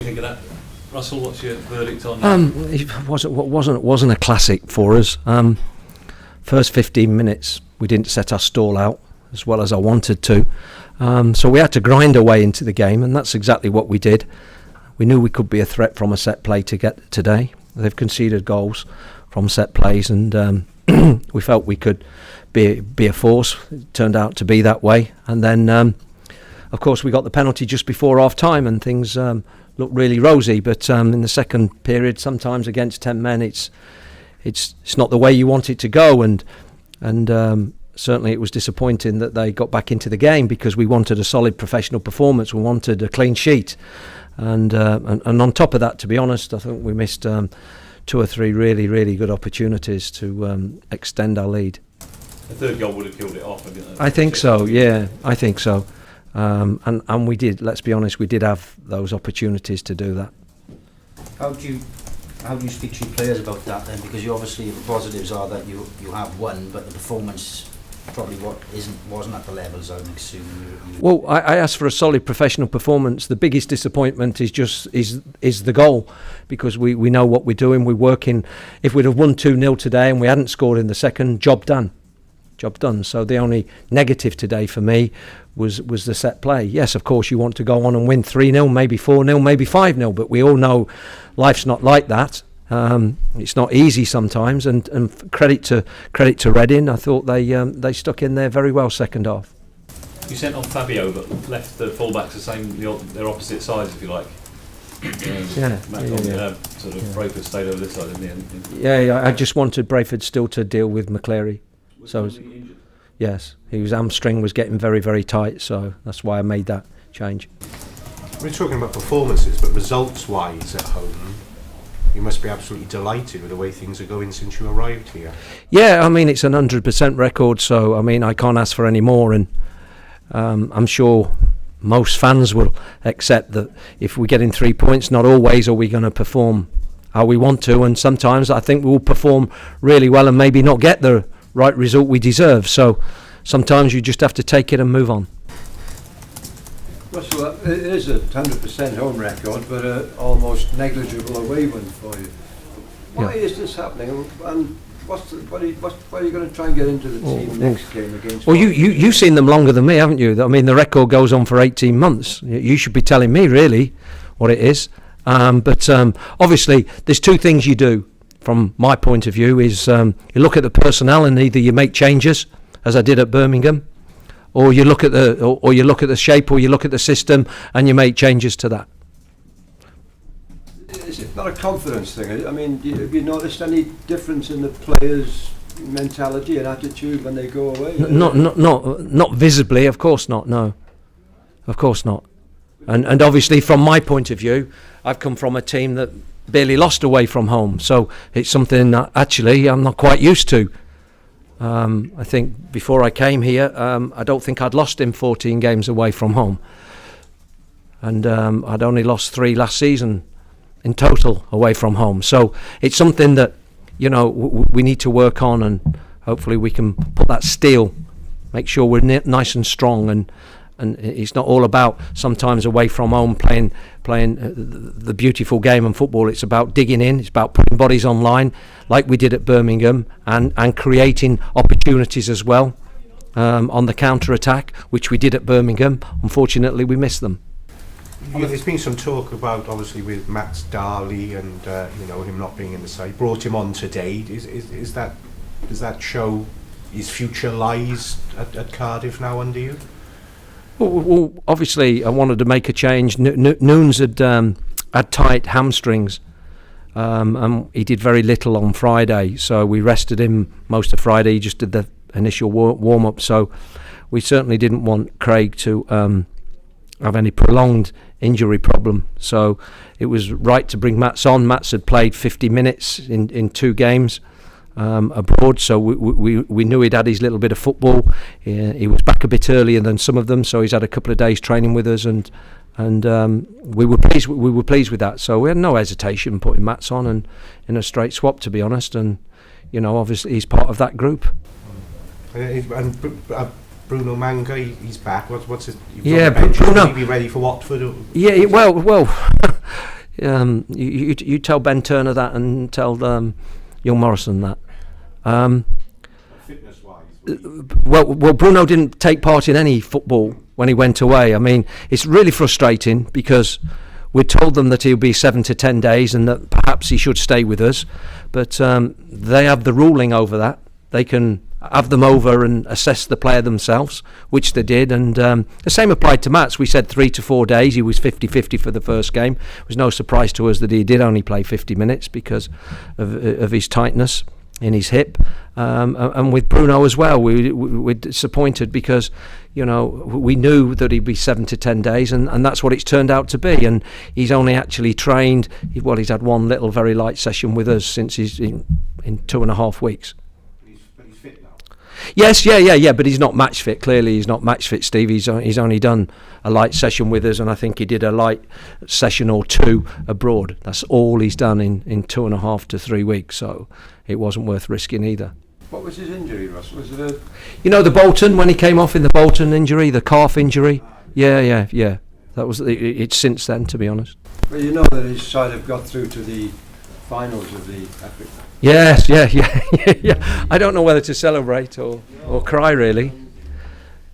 think of that? Russell, what's your verdict on that? It wasn't a classic for us. First 15 minutes, we didn't set our stall out as well as I wanted to. So we had to grind our way into the game, and that's exactly what we did. We knew we could be a threat from a set play to get today. They've conceded goals from set plays, and we felt we could be a force. It turned out to be that way. And then, of course, we got the penalty just before half-time, and things looked really rosy. But in the second period, sometimes against 10 men, it's not the way you want it to go. And certainly it was disappointing that they got back into the game, because we wanted a solid professional performance. We wanted a clean sheet. And on top of that, to be honest, I think we missed 2 or 3 really, really good opportunities to extend our lead. The third goal would have killed it off, didn't it? I think so, yeah, I think so. And we did, let's be honest, we did have those opportunities to do that. How do you speak to your players about that then? Because you obviously, the positives are that you have won, but the performance probably wasn't at the levels I'm assuming. Well, I asked for a solid professional performance. The biggest disappointment is the goal, because we know what we're doing. We're working. If we'd have won 2-0 today and we hadn't scored in the second, job done. So the only negative today for me was the set play. Yes, of course you want to go on and win 3-0, maybe 4-0, maybe 5-0, but we all know life's not like that. It's not easy sometimes, and credit to Reading. I thought they stuck in there very well second half. You sent on Fabio, but left the fullbacks the same, their opposite sides, if you like. Sort of Brayford stayed over this side in the end. Yeah, I just wanted Brayford still to deal with McCleary. Was he injured? Yes, his hamstring was getting very, very tight, so that's why I made that change. We're talking about performances, but results-wise at home, you must be absolutely delighted with the way things are going since you arrived here. Yeah, I mean, it's an 100% record, so I mean, I can't ask for any more, and I'm sure most fans will accept that if we're getting 3 points, not always are we going to perform how we want to, and sometimes I think we'll perform really well and maybe not get the right result we deserve. So sometimes you just have to take it and move on. Russell, it is a 100% home record, but an almost negligible away win for you. Why is this happening? And what are you going to try and get into the team next game against? Well, you've seen them longer than me, haven't you? I mean, the record goes on for 18 months. You should be telling me really what it is. But obviously, there's 2 things you do. From my point of view, is you look at the personnel and either you make changes, as I did at Birmingham, or you look at the shape, or you look at the system and you make changes to that. Is it not a confidence thing? I mean, have you noticed any difference in the players' mentality and attitude when they go away? Not visibly, of course not. No, of course not. And obviously, from my point of view, I've come from a team that barely lost away from home, so it's something that actually I'm not quite used to. I think before I came here, I don't think I'd lost in 14 games away from home, and I'd only lost 3 last season in total away from home. So it's something that we need to work on, and hopefully we can put that steel, make sure we're nice and strong, and it's not all about sometimes away from home playing the beautiful game of football. It's about digging in. It's about putting bodies online, like we did at Birmingham, and creating opportunities as well on the counter-attack, which we did at Birmingham. Unfortunately, we missed them. There's been some talk about, obviously, with Matt Darley and him not being in the side. Brought him on today. Does that show his future lies at Cardiff now under you? Well, obviously, I wanted to make a change. Nunes had tight hamstrings, and he did very little on Friday, so we rested him most of Friday. He just did the initial warm-up, so we certainly didn't want Craig to have any prolonged injury problem. So it was right to bring Mats on. Mats had played 50 minutes in 2 games abroad, so we knew he'd had his little bit of football. He was back a bit earlier than some of them, so he's had a couple of days training with us, and we were pleased. We were pleased with that. So we had no hesitation putting Mats on, and in a straight swap, to be honest. And obviously he's part of that group. And Bruno Manga, he's back. What's his? Yeah, Bruno. Bruno. Will he be ready for Watford? Yeah, well, You tell Ben Turner that, and tell young Morrison that. Fitness-wise, Well, Bruno didn't take part in any football when he went away. I mean, it's really frustrating because we told them that he'll be 7 to 10 days and that perhaps he should stay with us, but they have the ruling over that. They can have them over and assess the player themselves, which they did, and the same applied to Mats. We said 3 to 4 days. He was 50-50 for the first game. It was no surprise to us that he did only play 50 minutes because of his tightness in his hip, and with Bruno as well, we're disappointed because, you know, we knew that he'd be 7 to 10 days, and that's what it's turned out to be. And he's only actually trained. He's had one little very light session with us since he's in 2.5 weeks. but he's fit now. Yes, yeah, but he's not match fit. Clearly, he's not match fit, Steve. He's only done a light session with us, and I think he did a light session or two abroad. That's all he's done in 2.5 to 3 weeks, so it wasn't worth risking either. What was his injury, Russ? Was it a... You know, the Bolton, when he came off in the Bolton injury, the calf injury? Yeah. That was it's since then, to be honest. Well, you know that his side have got through to the finals of the Epic. Yes, yeah. I don't know whether to celebrate or cry, really.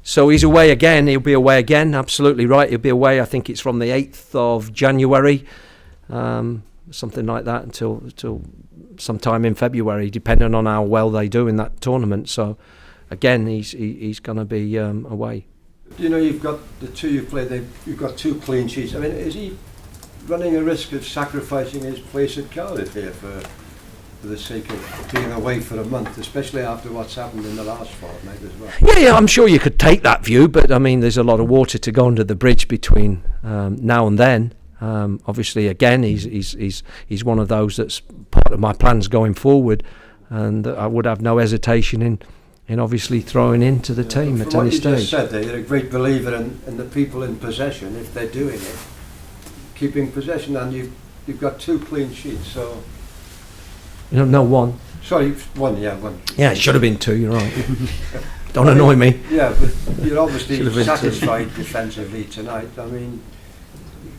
So he's away again. He'll be away again. Absolutely right. He'll be away. I think it's from the 8th of January, something like that, until sometime in February, depending on how well they do in that tournament. So again, he's going to be away. You know, you've got the two you've played. You've got 2 clean sheets. I mean, is he running a risk of sacrificing his place at Cardiff here for the sake of being away for a month, especially after what's happened in the last fortnight as well? Yeah, I'm sure you could take that view, but I mean, there's a lot of water to go under the bridge between now and then. Obviously, again, he's one of those that's part of my plans going forward, and I would have no hesitation in obviously throwing into the team at any stage. What you just said there, you're a great believer in the people in possession, if they're doing it, keeping possession, and you've got 2 clean sheets, so... No, one. Sorry, one. Yeah, it should have been 2, you're right. Don't annoy me. Yeah, but you're obviously satisfied defensively tonight. I mean,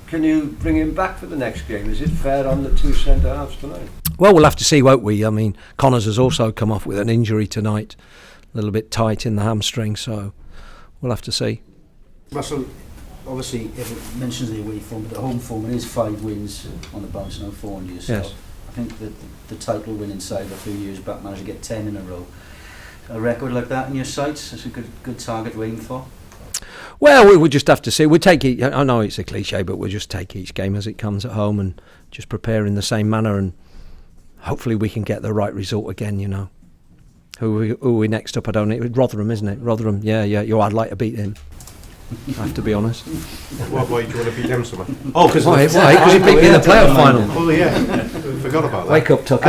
can you bring him back for the next game? Is it fair on the 2 centre-halves tonight? Well, we'll have to see, won't we? I mean, Connors has also come off with an injury tonight, a little bit tight in the hamstring, so we'll have to see. Russell, obviously, if it mentions the away form, but the home form, it is 5 wins on the bounce, no 4 on yourself. Yes. I think that the title winning side a few years back managed to get 10 in a row. A record like that in your sights, that's a good target to aim for. Well, we would just have to see. We take it. I know it's a cliche, but we'll just take each game as it comes at home and just prepare in the same manner, and hopefully we can get the right result again. You know, who are we next up? I don't know. Rotherham, isn't it? Rotherham. Yeah. I'd like to beat him. I have to be honest. Why do you want to beat them so much? Oh, because why? Because he beat me in the playoff final. Oh yeah, forgot about that. Wake up, Tucker.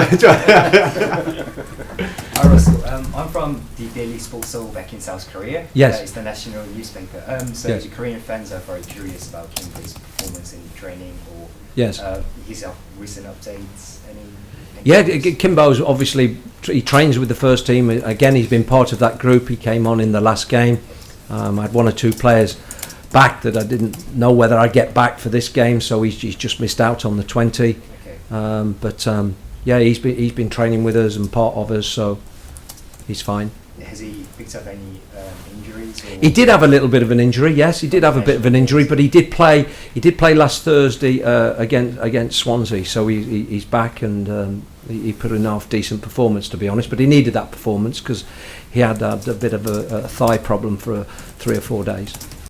Hi Russell, I'm from the Daily Sports Soul back in South Korea. Yes. It's the national newspaper. So Yes. the Korean fans are very curious about Kimberly's performance in training or Yes. his recent updates. Yeah, Kimbo's obviously, he trains with the first team. Again, he's been part of that group. He came on in the last game. I had 1 or 2 players back that I didn't know whether I'd get back for this game, so he's just missed out on the 20. Okay. Yeah, he's been training with us and part of us, so he's fine. Has he picked up any injuries? Or He did have a little bit of an injury. Yes, he did have a bit of an injury, but he did play. He did play last Thursday against Swansea, so he's back, and he put in half decent performance, to be honest. But he needed that performance because he had a bit of a thigh problem for 3 or 4 days.